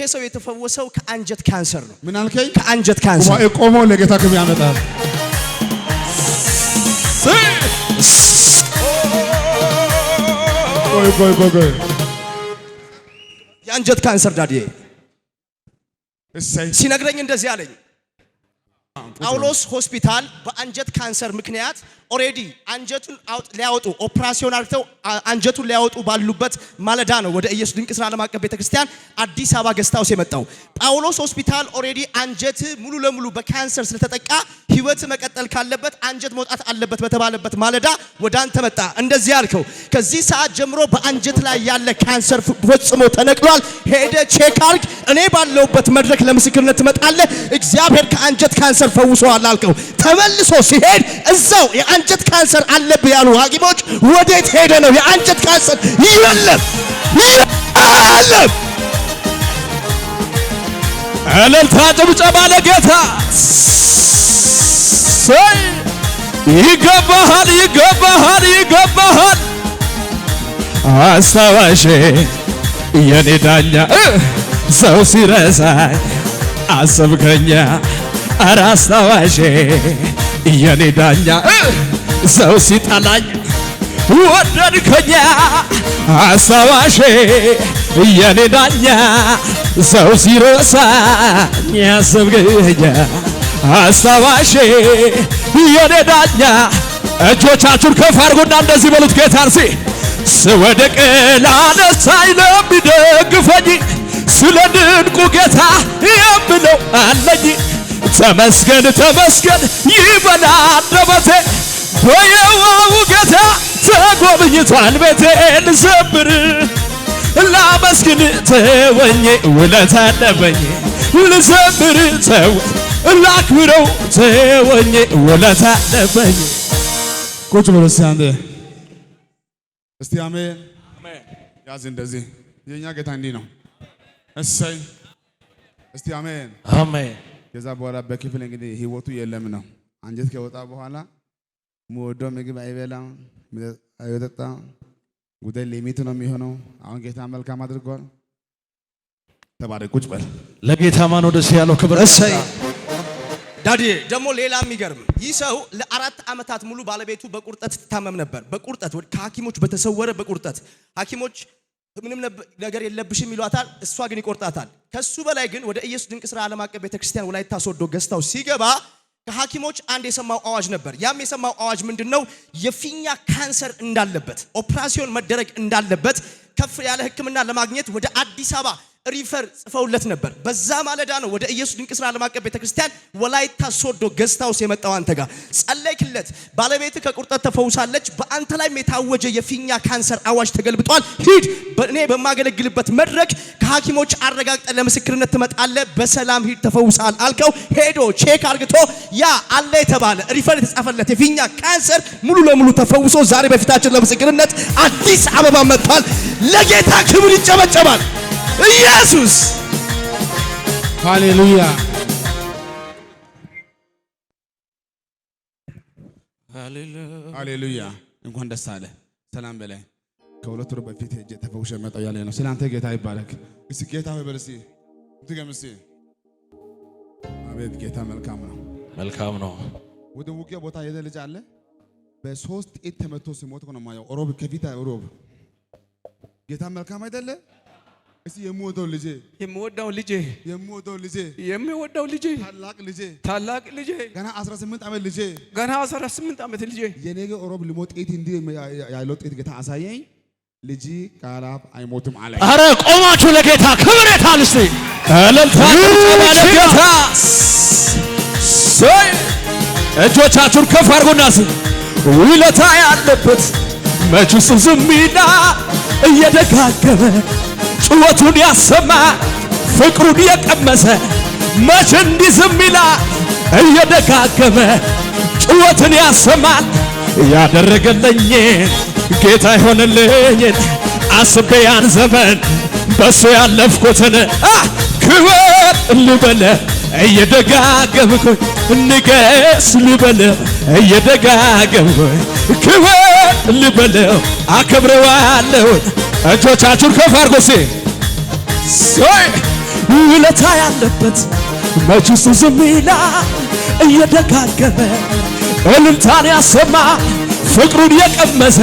ይሄ ሰው የተፈወሰው ከአንጀት ካንሰር ነው። ምን አልከኝ? ከአንጀት ካንሰር ቆሞ ለጌታ ክብር ያመጣል። ቆይ የአንጀት ካንሰር ዳዲዬ እሰይ ሲነግረኝ እንደዚህ አለኝ። ጳውሎስ ሆስፒታል በአንጀት ካንሰር ምክንያት ኦሬዲ አንጀቱን ሊያወጡ ኦፕራሲዮን አድርገው አንጀቱን ሊያወጡ ባሉበት ማለዳ ነው ወደ ኢየሱስ ድንቅ ስራ ዓለም አቀፍ ቤተክርስቲያን አዲስ አበባ ገስታውስ የመጣው። ጳውሎስ ሆስፒታል ኦሬዲ አንጀት ሙሉ ለሙሉ በካንሰር ስለተጠቃ ህይወት መቀጠል ካለበት አንጀት መውጣት አለበት በተባለበት ማለዳ ወደ አንተ መጣ። እንደዚህ አልከው፣ ከዚህ ሰዓት ጀምሮ በአንጀት ላይ ያለ ካንሰር ፈጽሞ ተነቅሏል። ሄደ ቼክ አርግ፣ እኔ ባለውበት መድረክ ለምስክርነት ትመጣለህ። እግዚአብሔር ከአንጀት ካንሰር ፈውሶሃል አልከው። ተመልሶ ሲሄድ እዛው የአንጀት ካንሰር አለብህ ያሉ ሐኪሞች ወዴት ሄደ ነው? የአንጀት ካንሰር የለም። እልልታ ጭብጨባ ለጌታ። ይገባሃል፣ ይገባሃል፣ ይገባሃል። አስታዋሽ የኔ ዳኛ ሰው ሲረሳኝ አሰብከኛ። ኧረ አስታዋሽ የኔ ዳኛ ሰው ሲጠላኝ ወደድከኛ። አስታዋሽ የኔ ዳኛ ሰው ሲረሳኝ አሰብከኛ። አስታዋሽ የኔ ዳኛ። እጆቻችሁን ከፍ አድርጉና እንደዚህ በሉት ጌታን ስወድቅ ላነሳኝ ለሚደግፈኝ ስለ ድንቁ ጌታ የምለው አለኝ። ተመስገን ተመስገን ይበል አንደበቴ በየዋሁ ጌታ ተጎብኝቷል ቤቴን። ልዘምር ላመስግን ተወኝ ውለታ አለበኝ። ልዘምር ላክብረው ተወኝ ውለታ አለበኝ። ቁጭ በሉ እስቲ አንዴ እስቲ አሜን ያዝ። እንደዚህ የኛ ጌታ እንዲህ ነው። እሰይ እስቲ አሜን አሜን። ከዛ በኋላ በክፍል እንግዲህ ህይወቱ የለም ነው። አንጀት ከወጣ በኋላ ወዶ ምግብ አይበላም አይወጣም። ጉዳይ ሊሚት ነው የሚሆነው። አሁን ጌታ መልካም አድርጓል። ተባረክ። ቁጭ በል። ለጌታ ማን ወደስ ያለው ክብር። እሰይ ዳዲ ደግሞ ሌላ የሚገርም ይህ ሰው ለ4 ዓመታት ሙሉ ባለቤቱ በቁርጠት ትታመም ነበር። በቁርጠት ከሐኪሞች በተሰወረ በቁርጠት ሐኪሞች ምንም ነገር የለብሽም ይሏታል፣ እሷ ግን ይቆርጣታል። ከሱ በላይ ግን ወደ ኢየሱስ ድንቅ ስራ ዓለም አቀፍ ቤተክርስቲያን ወላይታ ሶዶ ገስታው ሲገባ ከሐኪሞች አንድ የሰማው አዋጅ ነበር። ያም የሰማው አዋጅ ምንድነው? የፊኛ ካንሰር እንዳለበት ኦፕራሲዮን መደረግ እንዳለበት ከፍ ያለ ሕክምና ለማግኘት ወደ አዲስ አበባ ሪፈር ጽፈውለት ነበር። በዛ ማለዳ ነው ወደ ኢየሱስ ድንቅ ስራ ዓለም አቀፍ ቤተክርስቲያን ወላይታ ሶዶ ገስታውስ የመጣው። አንተ ጋር ጸለይክለት፣ ባለቤት ከቁርጠት ተፈውሳለች። በአንተ ላይ የታወጀ የፊኛ ካንሰር አዋጅ ተገልብጧል። ሂድ እኔ በማገለግልበት መድረክ ከሐኪሞች አረጋግጠ ለምስክርነት ትመጣለህ። በሰላም ሂድ ተፈውሳል አልከው። ሄዶ ቼክ አርግቶ ያ አለ የተባለ ሪፈር የተጻፈለት የፊኛ ካንሰር ሙሉ ለሙሉ ተፈውሶ ዛሬ በፊታችን ለምስክርነት አዲስ አበባ መጥቷል። ለጌታ ክብር ይጨበጨባል። ኢየሱስ ሃሌሉያ ሃሌሉያ። እንኳን ደስ አለ። ሰላም በላይ ከሁለት ወር በፊት ሄጄ ተፈውሼ መጣሁ ያለ ነው። ስለአንተ ጌታ ይባረክ። እስቲ ጌታ ሆይ በል እስቲ ድገም እስቲ። አቤት ጌታ መልካም ነው፣ መልካም ነው። ወደ ውጊያ ቦታ የሄደ ልጅ አለ። በ3 ጥይት ተመቶ ሲሞት ነው ማየው። ሮብ ከፊት ሮብ ጌታ መልካም አይደለ? እስቲ የምወደው ልጄ የምወደው ልጄ የምወደው ልጄ የምወደው ልጄ ታላቅ ልጄ ገና 18 ዓመት ልጄ ገና 18 ዓመት ልጄ የኔገ ኦሮብ ልሞት ጥይት እንዲህ ያለው ጥይት ጌታ አሳየኝ። ልጅ ቃላብ አይሞትም አለ። አረ ቆማችሁ ለጌታ ክብር የታል? እስቲ እልልታ ለጌታ ሰይ እጆቻችሁን ከፍ አድርጉና ውለታ ያለበት መች ዝም ይላል እየደጋገመ ጩኸቱን ያሰማ ፍቅሩን የቀመሰ መች እንዲህ ዝም ይላል እየደጋገመ ጩኸቱን ያሰማል። ያደረገልኝ ጌታ ይሆንልኝ አስቤ ያን ዘመን በሱ ያለፍኩትን ክብር ልበለ እየደጋገምኩኝ ንገስ ልበለ እየደጋገምኩኝ ክብር ልበለው አከብረዋለሁ። እጆቻችሁን ከፍ አድርጉ። ውለታ ያለበት መች እሱ ዝም ይላል? እየደጋገመ እልልታን ያሰማ ፍቅሩን የቀመሰ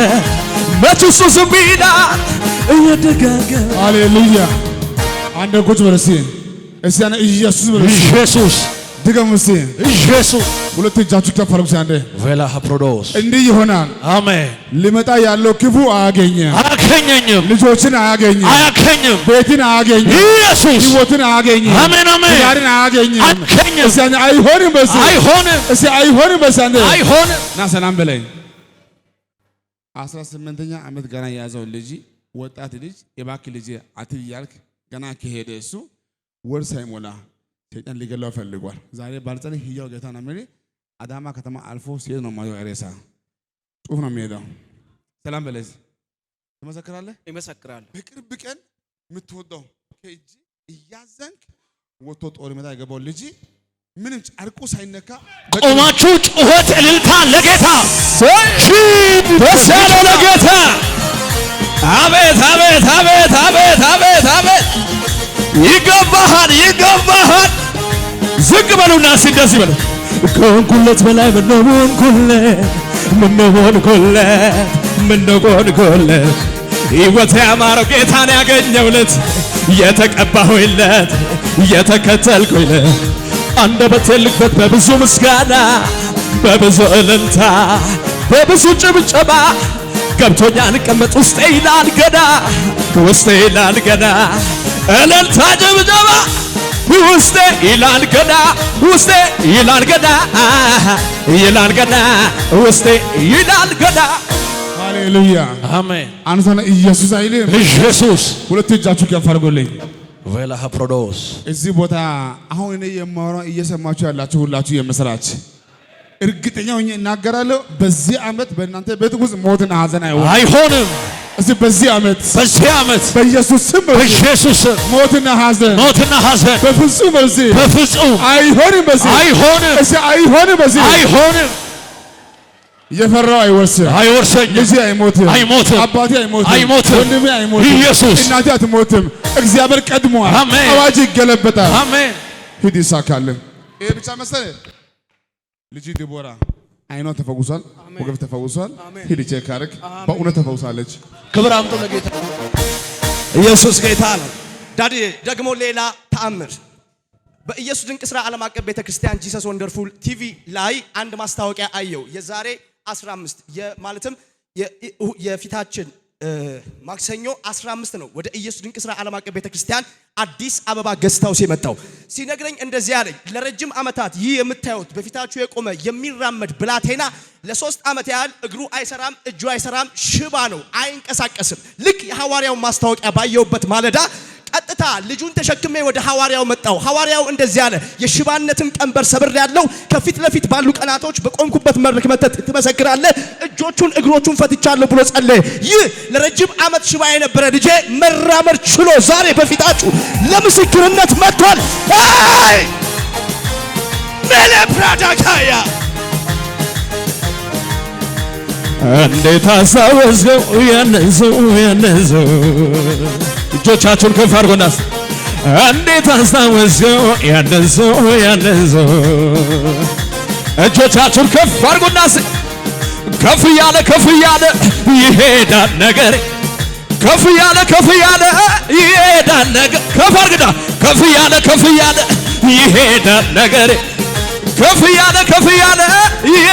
መች እሱ ዝም ይላል? እየደጋገመ ሃሌሉያ። አንድ ቁጭ በል እስኪ ኢየሱስ በል ኢየሱስ ድገሙ እስኪ ኢየሱስ። ሁለት እጃችሁ ከፍ አድርጉ አንዴ። ቬላ ፕሮዶስ እንዲህ ይሆናል። አሜን። ሊመጣ ያለው ክፉ አያገኘም፣ ልጆችን አያገኝም፣ ቤትን አያገኝም፣ ኢየሱስ ሕይወትን አያገኝም፣ አሜን አሜን፣ ትዳርን አያገኝም። እስኪ አይሆንም በዚህ አይሆንም፣ እስኪ አይሆንም በዚህ አንዴ አይሆንም። ና ሰላም በለኝ። 18ኛ ዓመት ገና የያዘው ልጅ ወጣት ልጅ የባክህ ልጅ አትያልክ ገና ከሄደ እሱ ወር ሳይሞላ ሰይጣን ሊገለው ፈልጓል። ዛሬ ባልጸልይ ሕያው ጌታ ነው የሚል አዳማ ከተማ አልፎ ሲሄድ ነው ማየው። ሬሳ ጽሑፍ ነው የሚሄደው። ሰላም በለዝ ትመሰክራለህ? ይመሰክራለሁ። በቅርብ ቀን የምትወደው ከእጅ እያዘንክ ወጥቶ ጦር ሜዳ የገባው ልጅ ምንም ጨርቁ ሳይነካ ቆማችሁ ጩኸት እልልታ ለጌታ ደስ ያለው ለጌታ። አቤት አቤት አቤት አቤት አቤት አቤት! ይገባሃል ይገባሃል። ዝቅ በሉና ሲደስ ይበሉ። ከሆንኩለት በላይ ምነው ሆንኩለት፣ ምነው ሆንኩለት፣ ምነው ሆንኩለት። ሕይወቴ ያማረው ጌታን ያገኘሁለት፣ የተቀባሁለት፣ የተከተልኩለት። አንደበቴን ልክፈት በብዙ ምስጋና፣ በብዙ እልልታ፣ በብዙ ጭብጨባ። ገብቶኛ እንቀመጥ ውስጤ ይላል ገና፣ ውስጤ ይላል ገና። እልልታ ጭብጨባ ውስጤ ይላል ገና፣ ውስጤ ይላል ገና፣ ይላል ገና፣ ውስጤ ይላል ገና። ሃሌሉያ አሜን። አንተና ኢየሱስ አይልም? ኢየሱስ። ሁለት እጃችሁ ከፍ አድርጉልኝ። ቬላ ፕሮዶስ እዚህ ቦታ አሁን እኔ የማወራው እየሰማችሁ ያላችሁ ሁላችሁ የምስራች እርግጠኛ ሆኜ እናገራለሁ። በዚህ ዓመት በእናንተ ቤት ውስጥ ሞትና ሐዘን አይሆንም። እዚህ በዚህ ዓመት በኢየሱስ ስም በኢየሱስ ስም ሞትና ሐዘን በፍጹም በፍጹም አይሆንም። በዚህ አይሆንም። እዚህ አይሆንም። በዚህ አይሆንም። የፈራው አይወርስም፣ አይወርሰኝም። ልጄ አይሞትም፣ አባቴ አይሞትም፣ ወንድሜ አይሞትም፣ ኢየሱስ እናቴ አትሞትም። እግዚአብሔር ቀድሟል። አዋጅ ይገለበጣል። አሜን። ሂድ ይሳካልን። ይሄ ብቻ መሰለህ? ልጅ ዲቦራ አይኗ ተፈውሷል፣ ወገብ ተፈውሷል። ሂድ ቼክ አድርግ። በእውነት ተፈውሳለች። ክብር አምጡ ለጌታ። ኢየሱስ ጌታ ነው። ዳዲ ደግሞ ሌላ ተአምር በኢየሱስ ድንቅ ሥራ ዓለም አቀፍ ቤተክርስቲያን ጂሰስ ወንደርፉል ቲቪ ላይ አንድ ማስታወቂያ አየው። የዛሬ 15 ማለትም የፊታችን ማክሰኞ 15 ነው ወደ ኢየሱስ ድንቅ ሥራ ዓለም አቀፍ ቤተክርስቲያን አዲስ አበባ ገስታውስ የመጣው። ሲነግረኝ እንደዚህ ያለኝ፣ ለረጅም ዓመታት ይህ የምታዩት በፊታችሁ የቆመ የሚራመድ ብላቴና ለ3 ዓመት ያህል እግሩ አይሰራም፣ እጁ አይሰራም፣ ሽባ ነው፣ አይንቀሳቀስም። ልክ የሐዋርያው ማስታወቂያ ባየውበት ማለዳ ቀጥታ ልጁን ተሸክሜ ወደ ሐዋርያው መጣው። ሐዋርያው እንደዚህ አለ፣ የሽባነትን ቀንበር ሰብር ያለው ከፊት ለፊት ባሉ ቀናቶች በቆምኩበት መድረክ መተት ትመሰክራለህ፣ እጆቹን እግሮቹን ፈትቻለሁ ብሎ ጸለየ። ይህ ለረጅም ዓመት ሽባ የነበረ ልጄ መራመድ ችሎ ዛሬ በፊታችሁ ለምስክርነት መጥቷል። አይ ሜሌፕራዳካያ እንዴት አስታወስከው ያነሰው እጆቻችሁን ከፍ አድርጎና እንዴት አስታወስከው ያነሰው እጆቻችሁን ከፍ አድርጎና ከፍ ያለ ይሄዳል ነገር ከፍ ያለ ይሄዳል ነገር ከፍ አድርግና ከፍ ያለ ይሄዳል ነገር ከፍ ያለ ይሄ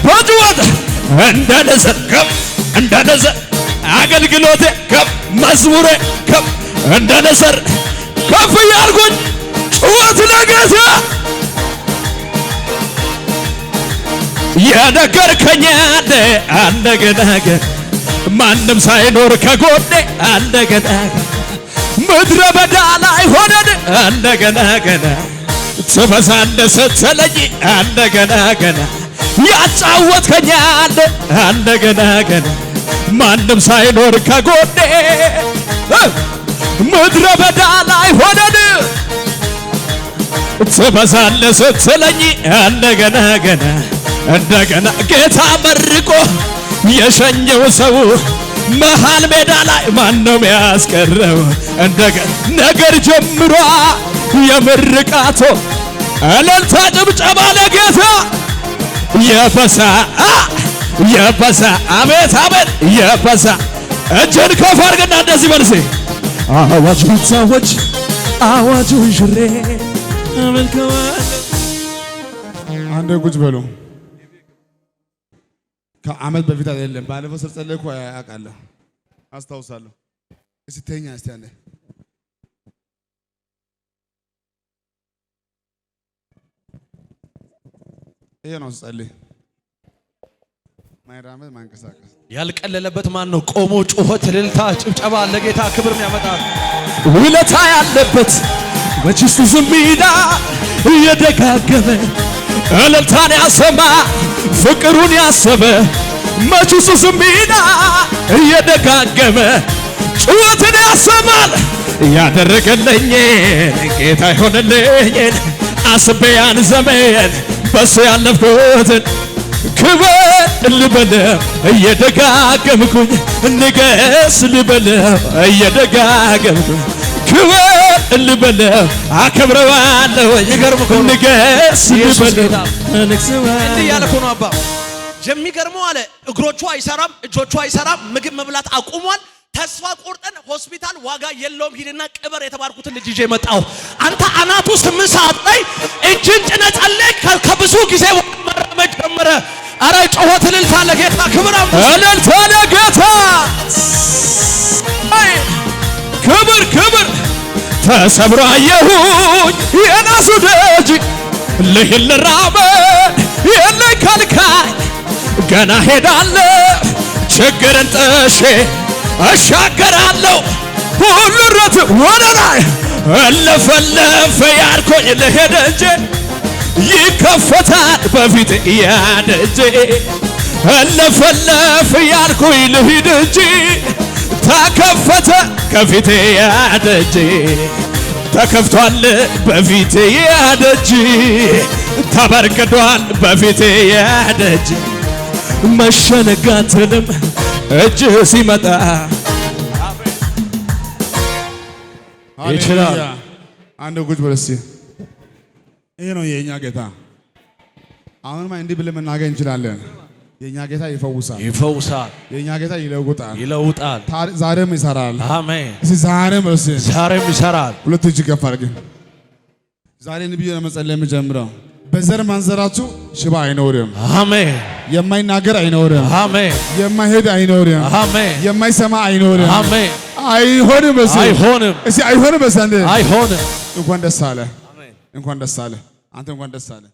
በጅወት እንደ ንስር አገልግሎቴ ከፍ መዝሙሬ ከፍ እንደ ንስር ከፍ ያልኩኝ ጩኸት ለጌታ የነገርከኝ እንደገና ማንም ሳይኖር ከጎኔ እንደገና ምድረ በዳ ላይ ሆነን እንደገና ትፈሳለህ ስትለኝ እንደገና ያጫወትከኝ እንደገና ማንም ሳይኖር ከጎኔ ምድረ በዳ ላይ ሆነን ትበዛለህ ስትለኝ እንደገና ጌታ መርቆ የሸኘው ሰው መሃል ሜዳ ላይ ማነው ያስቀረው? እንደገና ነገር ጀምሯ የምርቃቶ እልልታ ጭብጨባ ለጌታ የበዛ የበዛ አቤት አቤት የበዛ እጅን ከፍ አድርግና እንደዚህ በልሴ አዋጅ ቢታወጅ አዋጁ ሽሬ አመልከዋለሁ። አንድ ቁጭ በሉ። ከዓመት በፊት አይደለም ባለፈው ጸለይኩ አውቃለሁ አስታውሳለሁ። እስቲ ተኛ እስቲ አንዴ ይሄ ነው ጸልይ ማይራመድ ማንቀሳቀስ ያልቀለለበት ማን ነው? ቆሞ ጩኸት፣ እልልታ፣ ጭብጨባ ለጌታ ክብር ያመጣል። ውለታ ያለበት መችሱ ዝምዳ እየደጋገመ እልልታን ያሰማ ፍቅሩን ያሰበ መችሱ ዝምዳ እየደጋገመ ጩኸትን ያሰማል። ያደረገልኝ ጌታ ይሆንልኝ አስቤ ያን ዘመን በሱ ያለፍኩትን ክብር ልበለው እየደጋገምኩኝ ንገስ ልበለው እየደጋገምኩኝ ክብር ልበለው አከብረዋለሁ ንገስ ልበለው እንዲህ ያለ እኮ ነው አባ። የሚገርመው አለ እግሮቹ አይሰራም፣ እጆቹ አይሰራም፣ ምግብ መብላት አቁሟል። ተስፋ ቆርጠን ሆስፒታል ዋጋ የለውም ሂድና ቅበር የተባልኩትን ልጅ ይዤ መጣሁ። አንተ አናቱ 8 ሰዓት ላይ እጅን ጭነህ ጸለይክ። ከብዙ ጊዜ መራመድ ጀመረ። አረ ጮኸት እልልታ ለጌታ ክብር እልልታ ለጌታ ክብር ክብር ተሰብሮ አየሁኝ የናሱ ደጅ ልሂድ ልራመድ የለኝ ከልካይ ገና ሄዳለሁ ችግርን ጥሼ እሻገራለሁ ሁሉ ረት ወደ ላይ እለፈለፈ ያልኩኝ ልሄድ እንጂ ይከፈታል በፊት ያደጄ እለፈለፈ ያልኩኝ ልሂድ እንጂ ተከፈተ ከፊቴ ያደጄ ተከፍቷል በፊቴ ያደጄ ተበርክቷል በፊቴ ያደጄ መሸነጋትንም እጅ ሲመጣ ይችላል። አንድ ጉጅ በለሲ ይሄ ነው የኛ ጌታ። አሁንማ እንዲህ ብለን መናገር እንችላለን። የኛ ጌታ ይፈውሳል፣ ይፈውሳል። የኛ ጌታ ይለውጣል፣ ይለውጣል። ዛሬም ይሰራል። አሜን። ዛሬም ይሰራል። ሁለት እጅ ከፍ አድርግ። ዛሬ ነብዩ ለመጸለይ የምጀምረው በዘር ማንዘራችሁ ሽባ አይኖርም። አሜን። የማይናገር አይኖርም። አሜን። የማይሄድ አይኖርም። አሜን። የማይሰማ አይኖርም። አሜን። አይሆንም። አይሆንም። እስቲ አይሆንም። አይሆንም። እንኳን ደስ አለ። እንኳን ደስ አለ። አንተ እንኳን ደስ አለ።